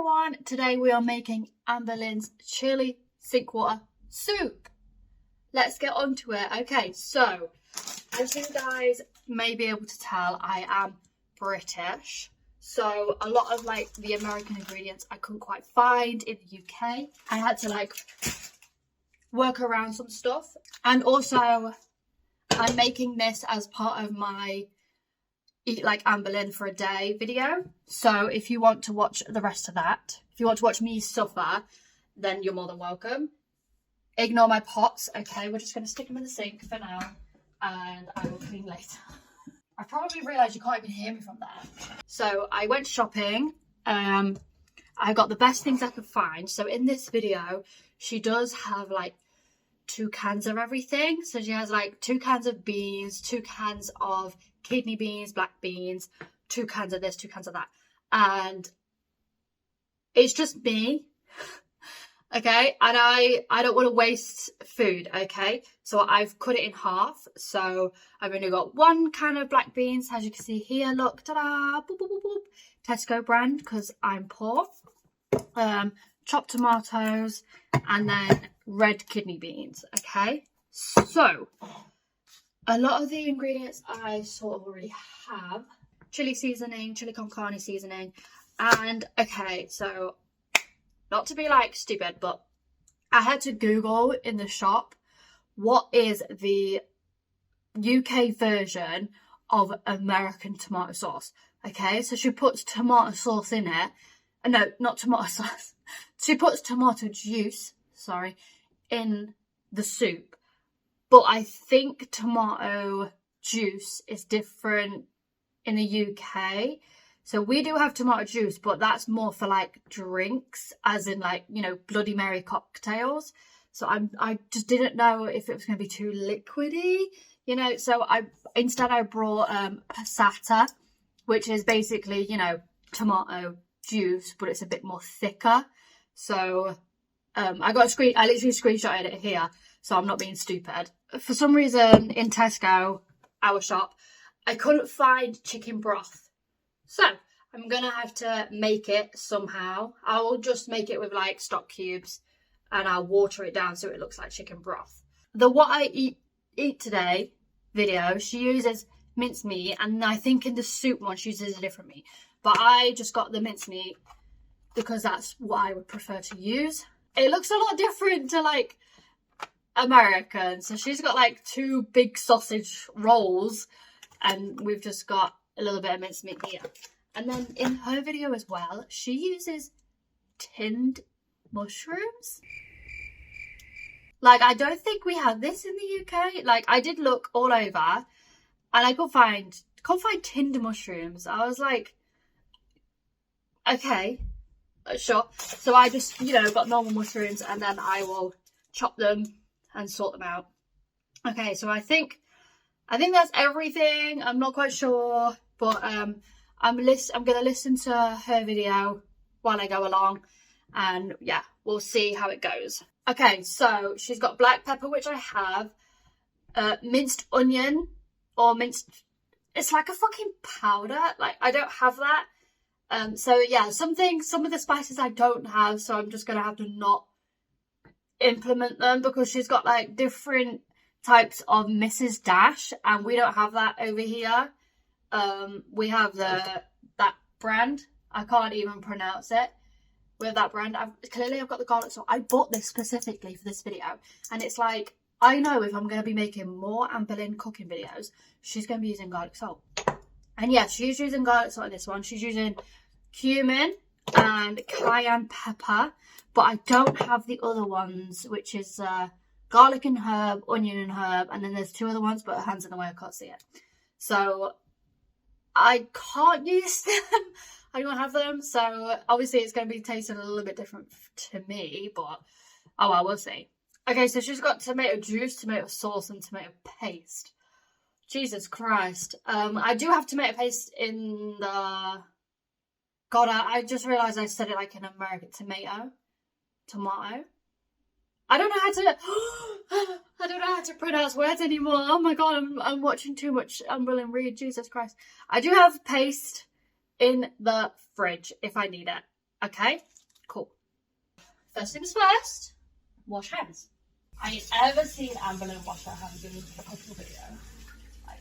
everyone, today we are making Amberlynns chili Sinkwater soup. Let's get on to it. Okay, so as you guys may be able to tell, I am British. So a lot of like the American ingredients I couldn't quite find in the UK. I had to like work around some stuff. And also I'm making this as part of my Eat Like Amberlynn for a Day video. So if you want to watch the rest of that, if you want to watch me suffer, then you're more than welcome. Ignore my pots, okay? We're just going to stick them in the sink for now and I will clean later. I probably realised you can't even hear me from there. So I went shopping. I got the best things I could find. So in this video, she does have like 2 cans of everything. So she has like 2 cans of beans, 2 cans of kidney beans, black beans, 2 cans of this, 2 cans of that. And it's just me. Okay, and I don't want to waste food, okay? So I've cut it in half. So I've only got 1 can of black beans, as you can see here. Look, ta-da, boop, boop, boop, boop. Tesco brand, because I'm poor. Chopped tomatoes, and then red kidney beans, okay? So a lot of the ingredients I sort of already have. Chili seasoning, chili con carne seasoning, and okay, so not to be like stupid, but I had to Google in the shop what is the UK version of American tomato sauce. Okay, so she puts tomato sauce in it. No, not tomato sauce. She puts tomato juice, sorry, in the soup. But I think tomato juice is different in the UK. So we do have tomato juice, but that's more for like drinks, as in like, you know, Bloody Mary cocktails. So I just didn't know if it was going to be too liquidy, you know. So instead I brought passata, which is basically, you know, tomato juice, but it's a bit more thicker. So I literally screenshotted it here, so I'm not being stupid. For some reason in Tesco, our shop, I couldn't find chicken broth. So I'm going to have to make it somehow. I will just make it with like stock cubes and I'll water it down so it looks like chicken broth. The What I Eat Today video, she uses mincemeat, and I think in the soup one she uses a different meat. But I just got the mincemeat because that's what I would prefer to use. It looks a lot different to like American. So she's got like 2 big sausage rolls and we've just got a little bit of mincemeat here. And then in her video as well, she uses tinned mushrooms. Like, I don't think we have this in the UK. Like, I did look all over and I couldn't find tinned mushrooms. I was like, okay, sure. So I just, you know, got normal mushrooms and then I will chop them and sort them out. Okay, so I think that's everything. I'm not quite sure, but I'm gonna listen to her video while I go along, and yeah, we'll see how it goes. Okay, so she's got black pepper, which I have, minced onion, or minced. It's like a fucking powder. Like, I don't have that. So yeah, some of the spices I don't have, so I'm just gonna have to not implement them because she's got like different types of Mrs. Dash, and we don't have that over here. We have that brand. I can't even pronounce it. We have that brand. I've got the garlic salt. I bought this specifically for this video, and it's like, I know if I'm going to be making more Amberlynn cooking videos, she's going to be using garlic salt. And yes, she's using garlic salt in this one. She's using cumin and cayenne pepper, but I don't have the other ones, which is garlic and herb, onion and herb, and then there's 2 other ones, but her hand's in the way, I can't see it. So I can't use them. I don't have them, so obviously it's going to be tasting a little bit different to me, but oh well, we'll see. Okay, so she's got tomato juice, tomato sauce, and tomato paste. Jesus Christ. I do have tomato paste in the... God, I just realised I said it like an American tomato. I don't know how to pronounce words anymore. Oh my god, I'm watching too much Amberlynn read. Jesus Christ. I do have paste in the fridge if I need it. Okay, cool. First things first, wash hands. I ain't ever seen Amberlynn wash her hands in a couple of videos. Like,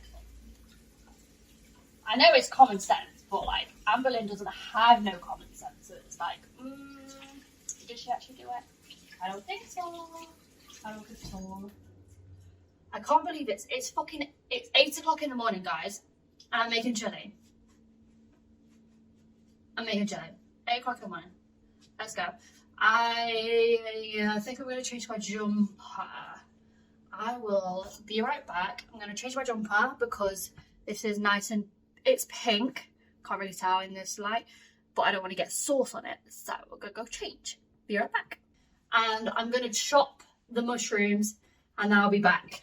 I know it's common sense, but like Amberlynn doesn't have no common sense. So it's like, did she actually do it? I don't think so. I don't think so. I can't believe it's 8 o'clock in the morning, guys, and I'm making chili. I'm making chili. 8 o'clock in the morning. Let's go. I think I'm going to change my jumper. I will be right back. I'm going to change my jumper because this is nice and it's pink. Can't really tell in this light, but I don't want to get sauce on it. So we're going to go change. Be right back. And I'm going to chop the mushrooms and then I'll be back.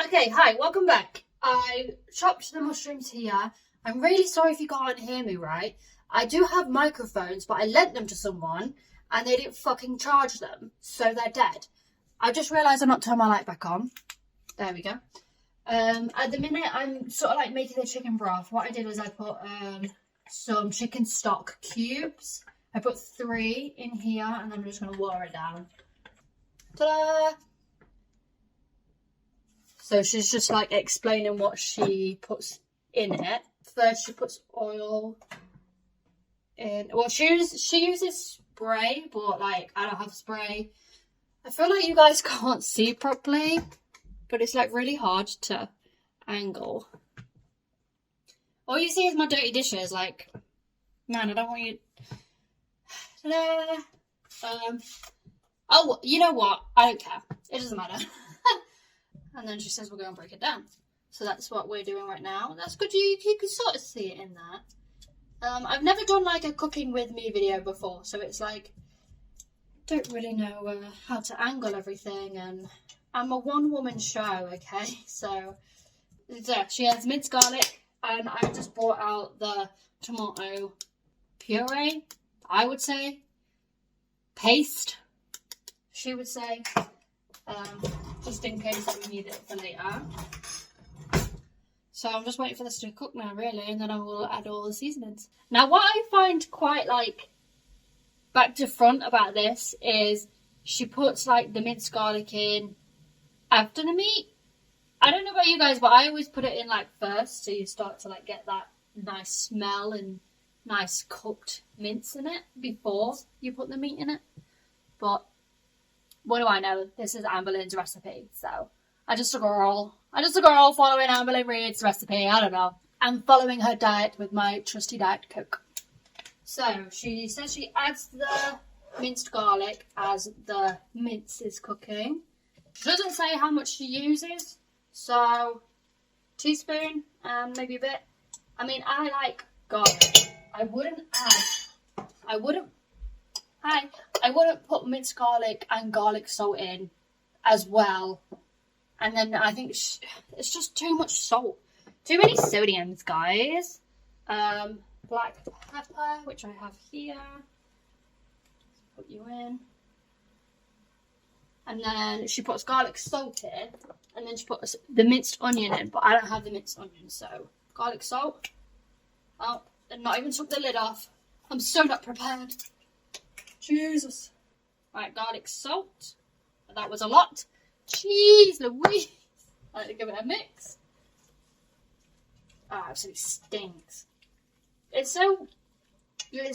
Okay, hi, welcome back. I chopped the mushrooms here. I'm really sorry if you can't hear me, right? I do have microphones, but I lent them to someone and they didn't fucking charge them, so they're dead. I just realised I've not turned my light back on. There we go. At the minute, I'm sort of like making the chicken broth. What I did was I put some chicken stock cubes. I put 3 in here and then I'm just going to water it down. Ta-da! So she's just like explaining what she puts in it. First, she puts oil in. Well, she uses spray, but like I don't have spray. I feel like you guys can't see properly, but it's like really hard to angle. All you see is my dirty dishes. Like, man, I don't want you. Ta-da! Oh, you know what? I don't care. It doesn't matter. And then she says we're going to break it down. So that's what we're doing right now. That's good. You can sort of see it in there. I've never done like a cooking with me video before, so it's like don't really know how to angle everything, and I'm a one-woman show, okay? So yeah, she has minced garlic, and I just brought out the tomato puree, I would say, paste, she would say, just in case that we need it for later. So I'm just waiting for this to cook now, really, and then I will add all the seasonings. Now, what I find quite, like, back to front about this is she puts, like, the minced garlic in after the meat. I don't know about you guys, but I always put it in, like, first, so you start to, like, get that nice smell and nice cooked mince in it before you put the meat in it. But what do I know? This is Amberlynn's recipe, so I just took a roll. Following Amberlynn Reid's recipe. I don't know. I'm following her diet with my trusty Diet Coke. So she says she adds the minced garlic as the mince is cooking. She doesn't say how much she uses, so teaspoon and maybe a bit. I mean, I like garlic. I wouldn't put minced garlic and garlic salt in as well. And then I think it's just too much salt. Too many sodiums, guys. Black pepper, which I have here. Let's put you in. And then she puts garlic salt in. And then she puts the minced onion in. But I don't have the minced onion, so garlic salt. Oh, and not even took the lid off. I'm so not prepared. Jesus. Right, garlic salt. That was a lot. Jeez Louise. I like to give it a mix. Oh, it absolutely stinks. It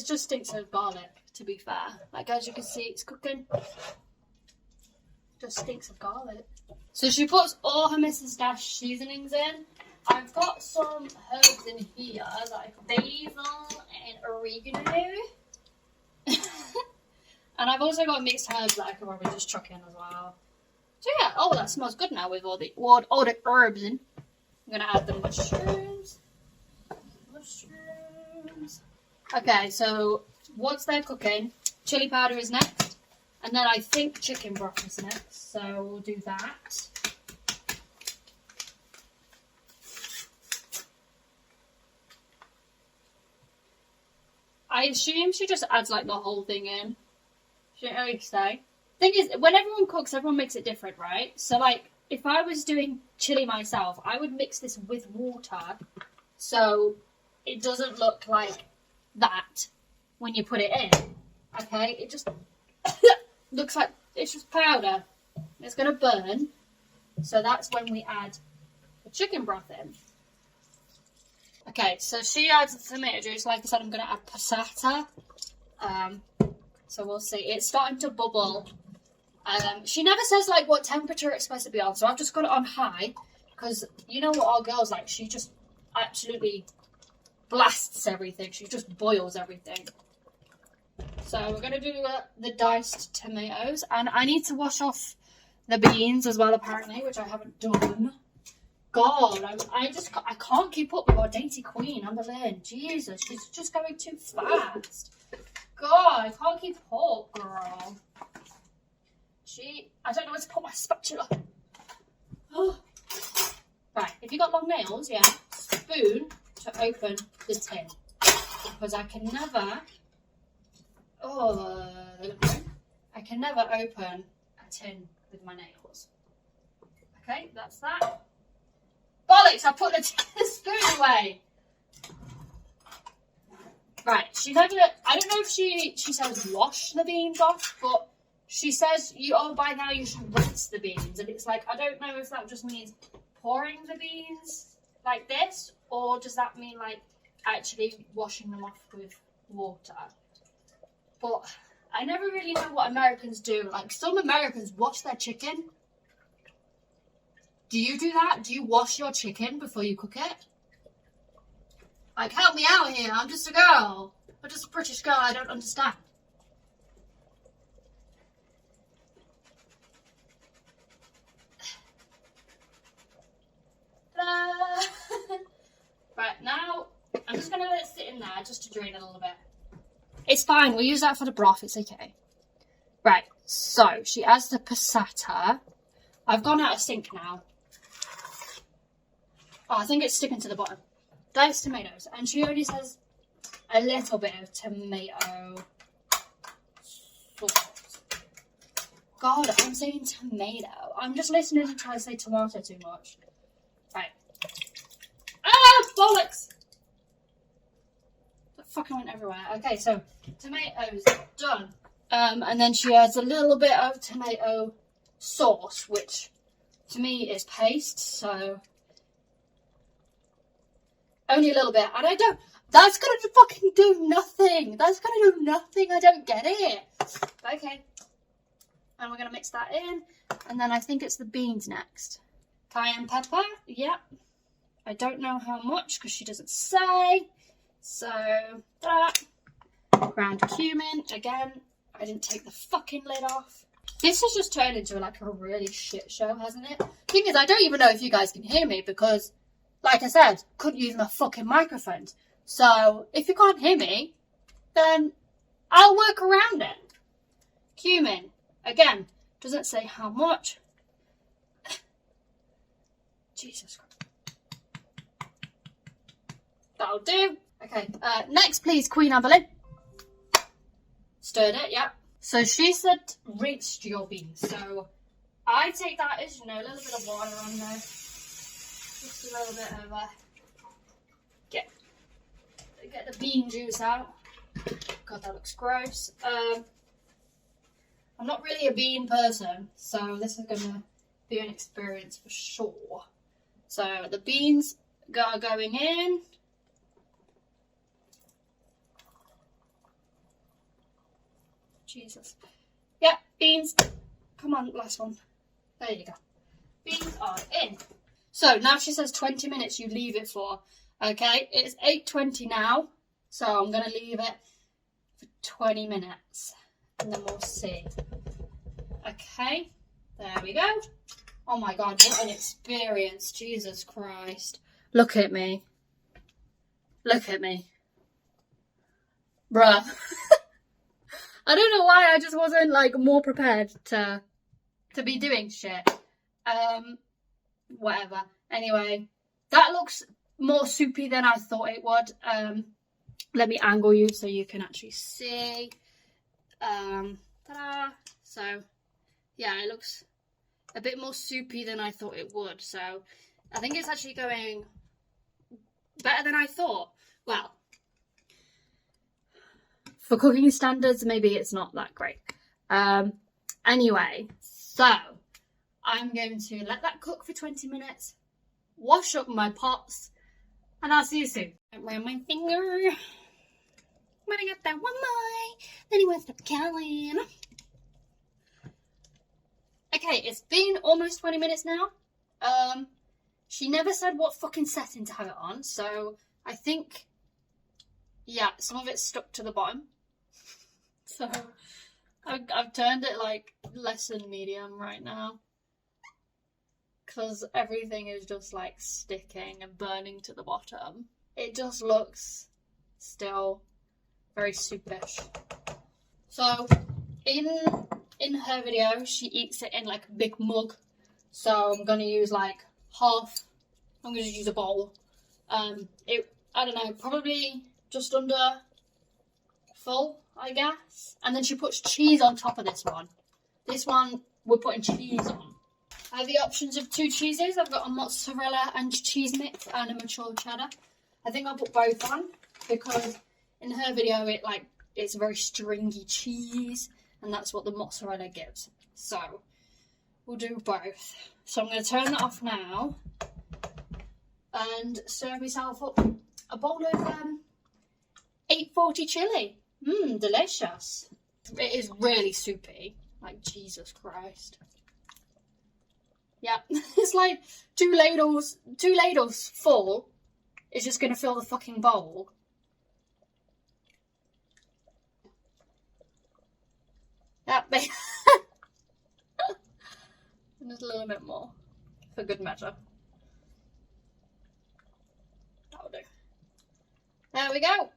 just stinks of garlic, to be fair. Like, as you can see, it's cooking. Just stinks of garlic. So she puts all her Mrs. Dash seasonings in. I've got some herbs in here, like basil and oregano. And I've also got mixed herbs that I can probably just chuck in as well. So yeah, oh, that smells good now with all the herbs in. I'm going to add the mushrooms. Okay, so once they're cooking, chili powder is next. And then I think chicken broth is next. So we'll do that. I assume she just adds like the whole thing in. She didn't really say. Thing is, when everyone cooks, everyone makes it different, right? So, like, if I was doing chili myself, I would mix this with water so it doesn't look like that. when you put it in. Okay, it just looks like it's just powder. It's going to burn. So that's when we add the chicken broth in. Okay, so she adds the tomato juice. Like I said, I'm going to add passata. So we'll see. It's starting to bubble. She never says like what temperature it's supposed to be on, so I've just got it on high because you know what our girl's like. She just absolutely blasts everything. She just boils everything. So we're gonna do the diced tomatoes, and I need to wash off the beans as well, apparently, which I haven't done. God, I can't keep up with our dainty queen, Amberlynn. Jesus, she's just going too fast. God, I can't keep up, girl. I don't know where to put my spatula. Oh. Right, if you got long nails, yeah, spoon to open the tin. Because I can never, I can never open a tin with my nails. Okay, that's that. Bollocks, I put the spoon away. Right, she never, I don't know if she says wash the beans off, but she says, by now you should rinse the beans. And it's like, I don't know if that just means pouring the beans like this, or does that mean like actually washing them off with water? But I never really know what Americans do. Like, some Americans wash their chicken. Do you do that? Do you wash your chicken before you cook it? Like, help me out here. I'm just a girl. I'm just a British girl. I don't understand. Right, now I'm just going to let it sit in there just to drain it a little bit. It's fine. We'll use that for the broth. It's okay. Right, so she adds the passata. I've gone out of sync now. Oh, I think it's sticking to the bottom. Diced tomatoes. And she only says a little bit of tomato sauce. God, I'm saying tomato. I'm just listening to try to say tomato too much. Right. Ah, bollocks! The fucking went everywhere. Okay, so tomatoes done. And then she adds a little bit of tomato sauce, which to me is paste, so only a little bit. And that's gonna fucking do nothing. That's gonna do nothing. I don't get it. Okay. And we're gonna mix that in. And then I think it's the beans next. Cayenne pepper, yep. I don't know how much because she doesn't say. So that. Ground cumin, again. I didn't take the fucking lid off. This has just turned into like a really shit show, hasn't it? Thing is, I don't even know if you guys can hear me because, like I said, couldn't use my fucking microphone. So if you can't hear me, then I'll work around it. Cumin, again, doesn't say how much. Jesus Christ. That'll do. Okay, next please, Queen Amberlynn. Stirred it, yeah. So she said rinsed your beans. So I take that as, a little bit of water on there. Just a little bit of, get the bean juice out. God, that looks gross. I'm not really a bean person, so this is going to be an experience for sure. So the beans are going in. Jesus. Yeah, beans. Come on, last one. There you go. Beans are in. So now she says 20 minutes you leave it for. Okay, it's 8:20 now. So I'm going to leave it for 20 minutes. And then we'll see. Okay, there we go. Oh my God, what an experience. Jesus Christ. Look at me. Look at me. Bruh. I don't know why I just wasn't more prepared to be doing shit. Whatever. Anyway, that looks more soupy than I thought it would. Let me angle you so you can actually see. Ta-da! So, yeah, it looks a bit more soupy than I thought it would. So, I think it's actually going better than I thought. Well, for cooking standards, maybe it's not that great. Anyway, so I'm going to let that cook for 20 minutes, wash up my pots, and I'll see you soon. Around my finger. When I got that one more, then he wants to calling. Okay, it's been almost 20 minutes now. She never said what fucking setting to have it on, so I think, yeah, some of it's stuck to the bottom. So I've turned it like less than medium right now, because everything is just like sticking and burning to the bottom. It just looks still very soupish. So in her video, she eats it in like a big mug. So I'm gonna use like half. I'm gonna use a bowl. I don't know, probably just under full, I guess. And then she puts cheese on top of this one. This one we're putting cheese on. I have the options of 2 cheeses. I've got a mozzarella and cheese mix and a mature cheddar. I think I'll put both on because in her video it's a very stringy cheese and that's what the mozzarella gives. So we'll do both. So I'm going to turn that off now and serve myself up a bowl of 840 chili. Delicious. It is really soupy. Like, Jesus Christ. Yeah, it's like 2 ladles full is just going to fill the fucking bowl. Yeah, and just a little bit more for good measure. That'll do. There we go.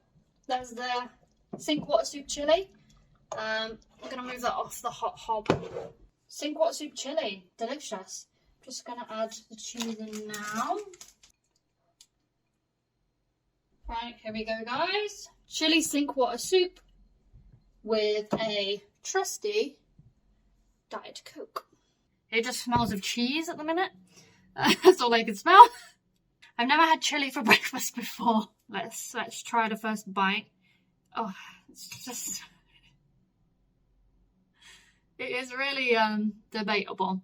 There's the Sinkwater Soup chili. I'm going to move that off the hot hob. Sinkwater Soup chili. Delicious. Just going to add the cheese in now. Right, here we go, guys. Chili Sinkwater Soup with a trusty Diet Coke. It just smells of cheese at the minute. That's all I can smell. I've never had chili for breakfast before. Let's try the first bite. Oh, it's just... It is really debatable.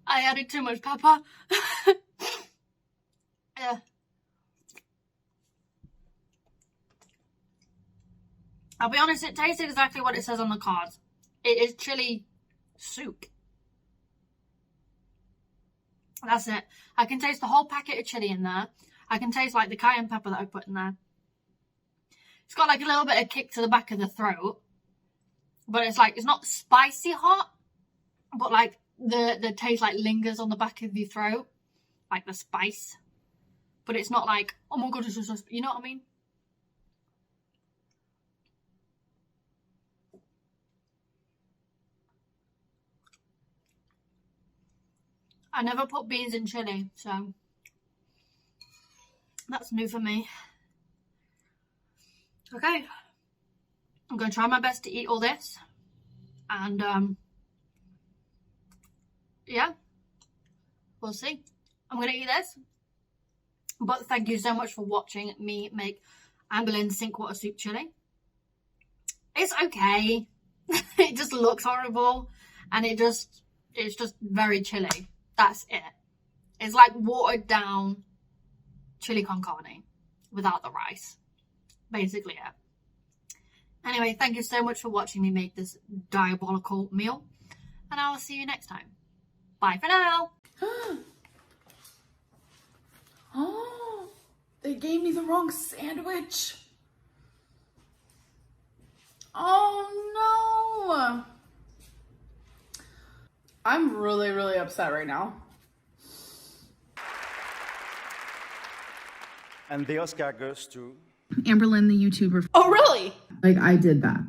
I added too much pepper. Yeah. I'll be honest, it tastes exactly what it says on the cards. It is chili soup. That's it. I can taste the whole packet of chili in there. I can taste like the cayenne pepper that I put in there. It's got like a little bit of kick to the back of the throat. But it's like, it's not spicy hot. But like the taste like lingers on the back of your throat. Like the spice. But it's not like, oh my god, this is so... You know what I mean? I never put beans in chili, so that's new for me. Okay. I'm going to try my best to eat all this. And, yeah. We'll see. I'm going to eat this. But thank you so much for watching me make Amberlynns Sinkwater Soup chili. It's okay. It just looks horrible. And it's just very chili. That's it. It's like watered down chili con carne without the rice. Basically it. Anyway, thank you so much for watching me make this diabolical meal. And I will see you next time. Bye for now. Oh, they gave me the wrong sandwich. Oh no. I'm really, really upset right now. And the Oscar goes to... Amberlynn, the YouTuber. Oh, really? Like, I did that.